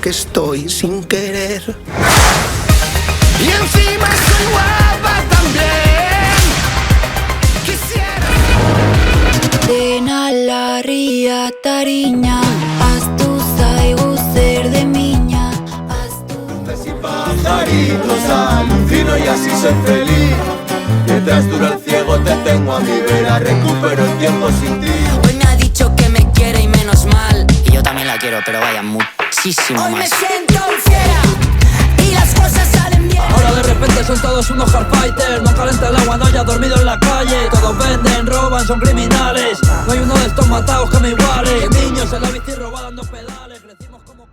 que estoy sin querer. Y encima soy guapa también. Quisiera. Dena larria tariña, astu zaigu zer de miña, astu. Y pajaritos alucino y así soy feliz. Mientras dura el ciego te tengo a mi vera, recupero el tiempo sin ti. Hoy me ha dicho que me quiere y menos mal. Y yo también la quiero, pero vaya, muchísimo Hoy más. me siento fiera y las cosas salen bien. Ahora de repente son todos unos hardfighters. No calienta el agua, no haya dormido en la calle. Todos venden, roban, son criminales. No hay uno de estos matados que me iguale. Niños en la bici robada dando pedales. Crecimos como...